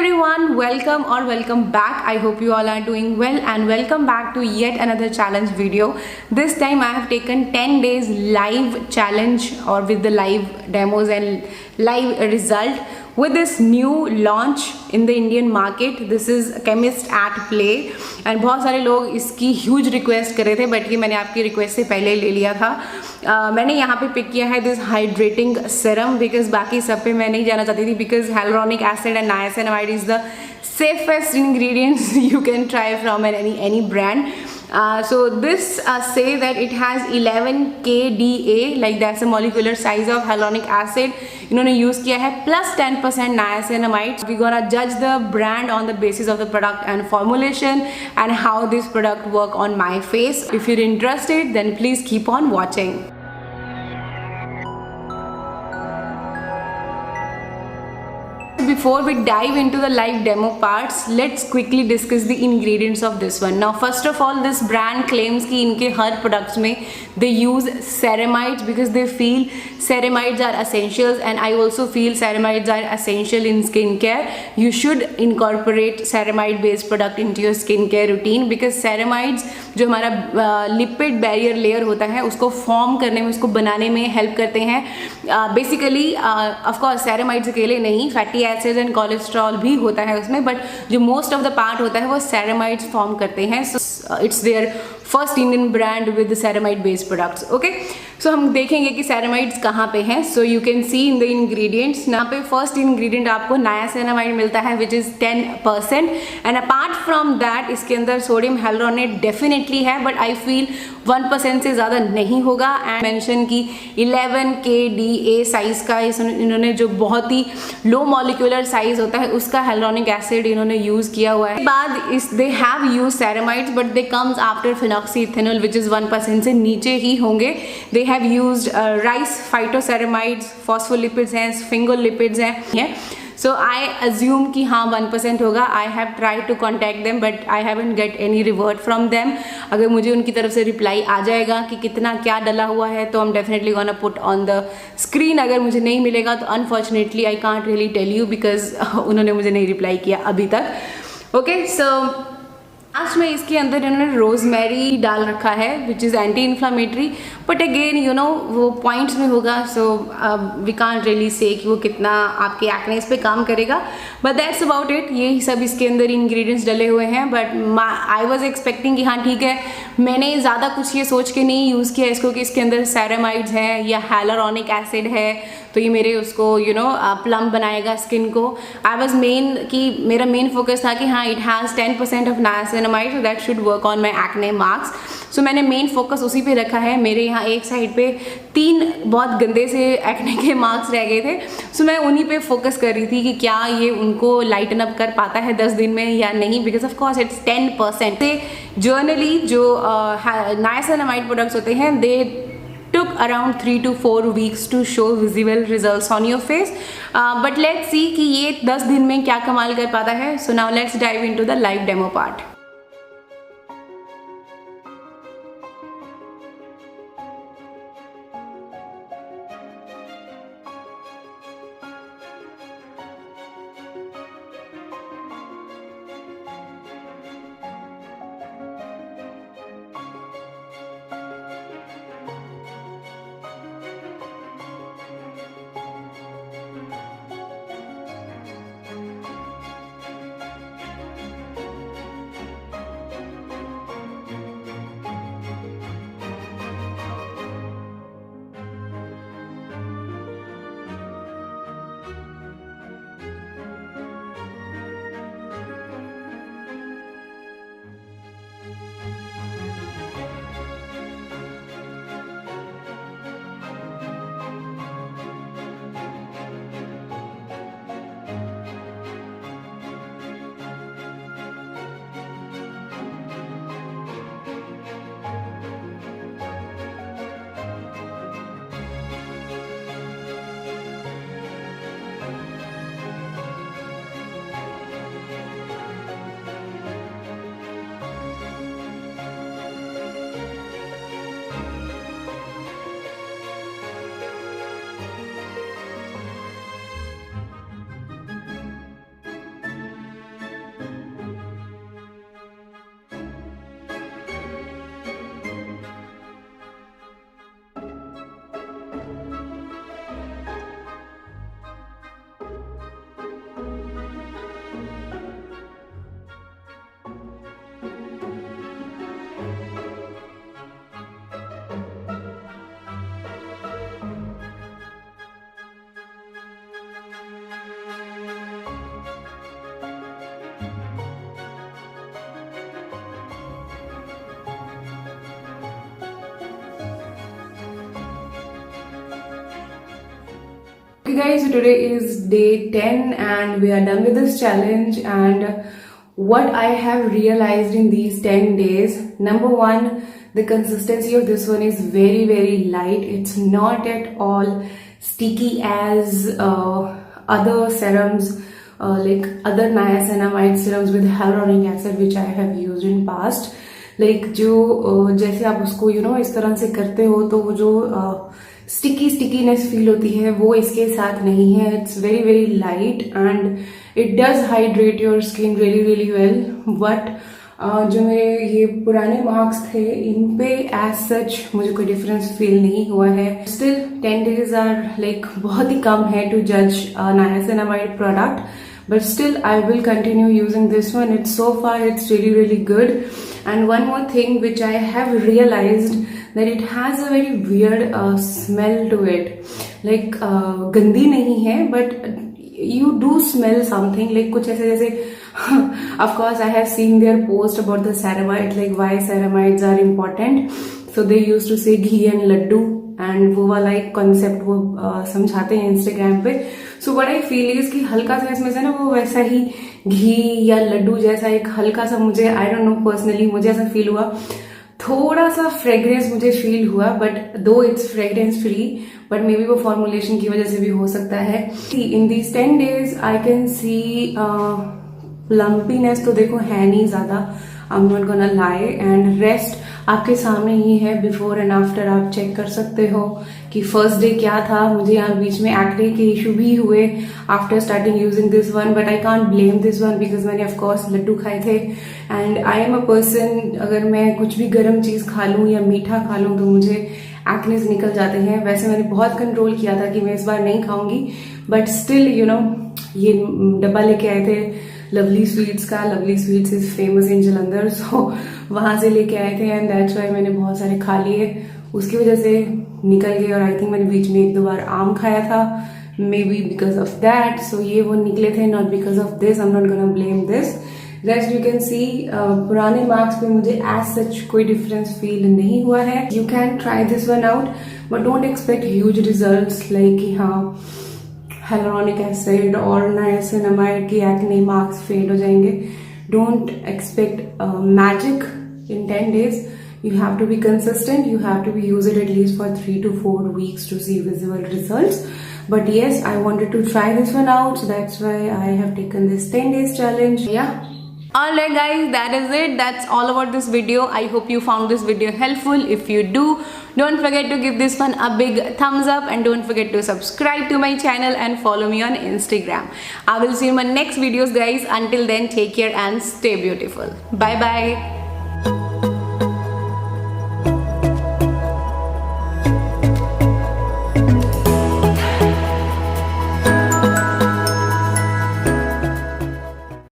everyone, welcome or welcome back. I hope you all are doing well and welcome back to yet another challenge video. This time I have taken 10 days live challenge or with the live demos and live result with this new launch in the Indian market. This is Chemist at Play and बहुत सारे लोग इसकी huge request कर रहे थे but ये मैंने आपकी request से पहले ले लिया था। मैंने यहाँ पे पिक किया है this hydrating serum because बाकी सब पे मैं नहीं जाना चाहती थी because hyaluronic acid and niacinamide is the safest ingredients you can try from any brand. So this say that it has 11 kDa, like that's the molecular size of hyaluronic acid. इन्होंने use किया है plus 10% niacinamide. We're gonna judge the brand on the basis of the product and formulation and how this product work on my face. If you're interested, then please keep on watching. Before we dive into the live demo parts, let's quickly discuss the ingredients of this one. Now first of all, this brand claims कि इनके हर products में they use ceramides because they feel ceramides are essentials and I also feel ceramides are essential in skincare. You should incorporate ceramide based product into your skincare routine because ceramides जो हमारा lipid barrier layer होता है उसको form करने में, उसको बनाने में help करते हैं. Basically of course ceramides अकेले नहीं, fatty acids and cholesterol भी होता है उसमें, but जो most of the part होता है वो ceramides form करते हैं. So it's their first Indian brand with the ceramide based products. Okay, so हम देखेंगे कि ceramides कहाँ पे हैं. So you can see in the ingredients, यहाँ पे first ingredient आपको niacinamide मिलता है which is 10% and apart from that इसके अंदर sodium hyaluronate definitely है but I feel 1% से ज़्यादा नहीं होगा. and mention कि 11 kDa size का इन्होंने जो बहुत ही low molecular size होता है उसका hyaluronic acid इन्होंने use किया हुआ है. बाद इस they have used ceramides but they comes after phenoxyethanol which is 1% से नीचे ही होंगे. They have used rice phytoceramides, phospholipids हैं, sphingolipids हैं. So I assume कि हाँ 1% होगा. I have tried to contact them but I haven't get any revert from them. अगर मुझे उनकी तरफ से reply आ जाएगा कि कितना क्या डला हुआ है तो I'm definitely gonna put on the screen. अगर मुझे नहीं मिलेगा तो unfortunately I can't really tell you because उन्होंने मुझे नहीं reply किया अभी तक. Okay, so लास्ट में इसके अंदर इन्होंने रोजमेरी डाल रखा है which is anti inflammatory but again you know वो पॉइंट्स में होगा so we can't really say कि वो कितना आपके एक्नेस पे काम करेगा बट दैट्स अबाउट इट. यही सब इसके अंदर इंग्रेडिएंट्स डले हुए हैं बट आई वाज एक्सपेक्टिंग कि हाँ ठीक है. मैंने ज़्यादा कुछ ये सोच के नहीं यूज़ किया इसको कि इसके अंदर सेरामाइड्स हैं या हाइलुरोनिक एसिड है तो ये मेरे उसको यू नो प्लम बनाएगा स्किन को. आई वाज मेन कि मेरा मेन फोकस था कि हाँ it has 10% of niacinamide so that should work on my acne marks. So मैंने मेन फोकस उसी पे रखा है. मेरे यहाँ एक साइड पे 3 बहुत गंदे से एक्ने के मार्क्स रह गए थे सो मैं उन्हीं पे फोकस कर रही थी कि क्या ये उनको लाइटन अप कर पाता है 10 दिन में या नहीं बिकॉज ऑफ कोर्स इट्स 10%. से जर्नली जो नाइसिनामाइड प्रोडक्ट्स होते हैं दे took around 3 to 4 weeks to show visible results on your face but let's see कि ये 10 दिन में क्या कमाल कर पाता है. So now let's dive into the live demo part. guys, so today is day 10 and we are done with this challenge. And what I have realized in these 10 days, number one, the consistency of this one is very light. It's not at all sticky as other serums, like other niacinamide serums with hyaluronic acid which I have used in past. Like जो जैसे आप उसको इस तरह से करते हो तो वो जो स्टिकीनेस फील होती है वो इसके साथ नहीं है. It's very light and it does hydrate your skin really well. But जो मेरे ये पुराने मार्क्स थे इन पे एज सच मुझे कोई डिफरेंस फील नहीं हुआ है. स्टिल 10 days आर लाइक बहुत ही कम है टू जज niacinamide product. But still I will continue using this one. It's so far it's really good. And one more thing which I have realized that it has a very weird smell to it. Like गंदी नहीं है but you do smell something like कुछ ऐसे जैसे of course I have seen their post about the ceramides, like why ceramides are important. So they used to say ghee and laddu and वो वाला एक concept वो समझाते हैं Instagram पे. So what I feel is कि हल्का सा इसमें से ना वो वैसा ही घी या लड्डू जैसा एक हल्का सा मुझे आई डोंट नो पर्सनली मुझे ऐसा फील हुआ. थोड़ा सा फ्रेग्रेंस मुझे फील हुआ but though it's fragrance free but may be वो फॉर्मुलेशन की वजह से भी हो सकता है. In these 10 days I can see lumpiness तो देखो है नहीं ज्यादा, I am not gonna lie. And rest आपके सामने ही है, बिफोर एंड आफ्टर आप चेक कर सकते हो कि फर्स्ट डे क्या था. मुझे यहाँ बीच में एक्ने के इशू भी हुए after starting using this one but I can't blame this one because मैंने ऑफकोर्स लड्डू खाए थे. And I am a person, अगर मैं कुछ भी गर्म चीज खा लूँ या मीठा खा लूँ तो मुझे एक्नेस निकल जाते हैं. वैसे मैंने बहुत कंट्रोल किया था कि मैं इस बार नहीं खाऊंगी बट स्टिल ये डब्बा लेके आए थे लवली स्वीट्स का. Lovely Sweets is famous in Jalandhar, so वहां से लेके आए थे एंड दैट्स व्हाई मैंने बहुत सारे खा लिए. उसकी वजह से निकल गए. और आई थिंक मैंने बीच में 1-2 बार आम खाया था, may be because of that. So ये वो निकले थे, not because of this. I am not gonna blame this. Rest you can see पुराने मार्क्स पे मुझे एज सच कोई डिफरेंस फील नहीं हुआ है. You can try this one out but don't expect huge results like कि हाँ hyaluronic acid और niacinamide की acne marks fade हो जाएंगे. Don't expect magic in 10 days. You have to be consistent. You have to be use it at least for 3 to 4 weeks to see visible results. But yes, I wanted to try this one out, so that's why I have taken this 10 days challenge. Yeah. Alright guys, that is it. That's all about this video. I hope you found this video helpful. If you do, don't forget to give this one a big thumbs up and don't forget to subscribe to my channel and follow me on Instagram. I will see you in my next videos guys. Until then, take care and stay beautiful. Bye bye.